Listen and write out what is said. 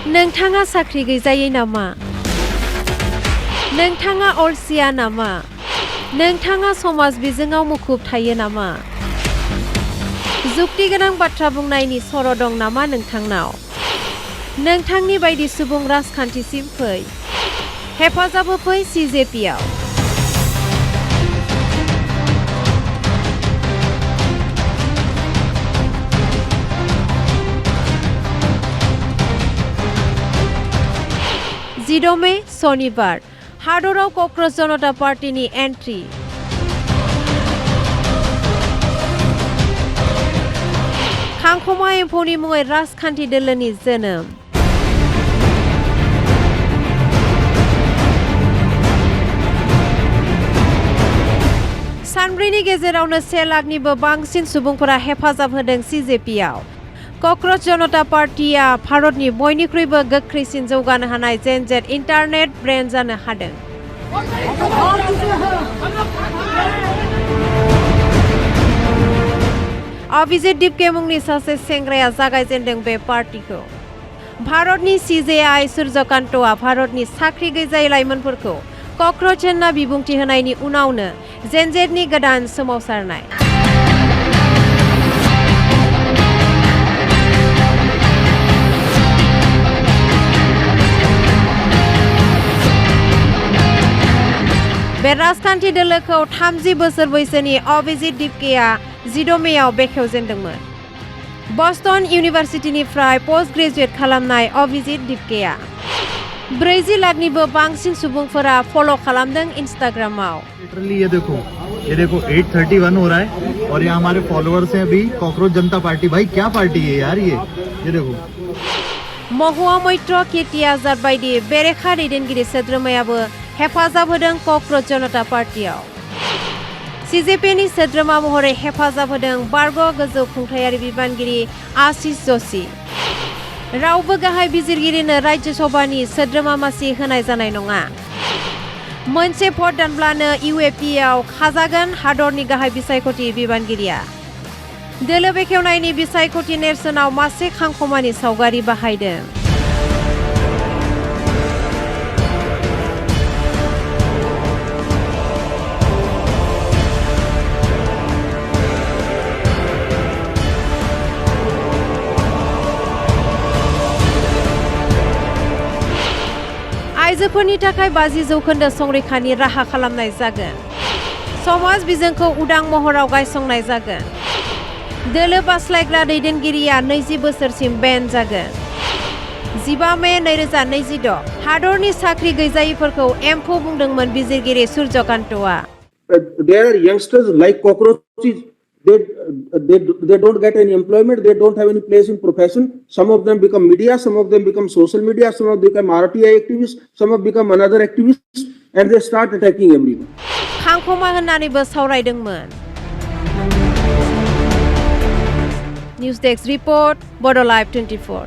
नोंथाङा साख्रि गैजायै नामा? नोंथाङा अलसिया नामा? नोंथाङा समाज बिजोङाव मुखुब थायो नामा? जुक्तिगोनां बाथ्रा बुंनायनि सर' दं नामा नोंथांनाव? नोंथांनि बायदि सुबुं राजखान्थिसिम फै। हेफाजाब होफै CJPआव। मे शनिबार हादराव क'क्राझ जनता पार्टीनि एन्ट्रि। खांखमा एम्फौनि मुङै राजखान्थि दोलोनि जोनोम। सानब्रैनि गेजेरावनो 1 लाखनिबो बांसिन सुबुंफोरा हेफाजाब होदों CJPआव। क'क्राझ जनता पार्टीआ भारतनि बयनिख्रुइबो गोख्रैसिन जौगानो हानाय जेनजेट इन्टारनेट ब्रेन्ड जानो हादों। अभिजित दिपके मुंनि सासे सेंग्राया जागायजेनदों बे पार्टीखौ। भारतनि CJI सूर्यकान्तआ भारतनि साख्रि गैजायै लाइमोनफोरखौ क'क्राझ होनना बिबुंथि होनायनि उनावनो जेनजेटनि गोदान सोमावसारनाय। बे राजखान्थि दोलोखौ 30 बोसोर बैसोनि अभिजित दिपकेआ 16 मेआव बेखेवजेनदोंमोन। बस्टन इउनिभार्सिटिनिफ्राय पोस्ट ग्रेजुएट खालामनाय अभिजित दिपकेआ 40 लाखनिबो बांसिन सुबुंफोरा फल' खालामदों इंस्टाग्रामाव। ये देखो 8:31 हो रहा है और यहाँ हमारे फॉलोअर्स हैं अभी कॉकरोच जनता पार्टी। भाई क्या पार्टी है यार ये देखो। महुआ मैत्र केटी आजाद बायदि बेरेखा दैदेनगिरि सोद्रोमायाबो हेफाजाब होदों क'क्राझ जनता पार्टीआव। CJPनि सोद्रोमा महरै हेफाजाब होदों बारग' गोजौ खुंथायारि बिबानगिरि आशिष जशी। रावबो गाहाय बिजिरगिरिनो राज्य सभानि सोद्रोमा मासि होनाय जानाय नङा। मोनसे भट दानब्लानो UAPआव खाजागोन हादरनि गाहाय बिसायख'थि बिबानगिरिया। दोलो बेखेवनायनि बिसायख'थि नेरसोनाव मासे खांखमानि सावगारि बाहायदों। आइजोफोरनि थाखाय 50% संरैखानि राहा खालामनाय जागोन। समाज बिजोंखौ उदां महराव गायसंनाय जागोन। दोलो बास्लायग्रा दैदेनगिरिया 20 बोसोरसिम बेन जागोन। 15 मे 2026 हादरनि साख्रि गैजायैफोरखौ एम्फौ बुंदोंमोन बिजिरगिरि सूर्यकान्तआ। There are youngsters like cockroaches. They don't get any employment. They don't have any place in profession. Some of them become media. Some of them become social media. Some of them become RTI activists. Some have become another activists, and they start attacking everyone. खांखमा होननानैबो सावरायदोंमोन। News desk report बड' live 24।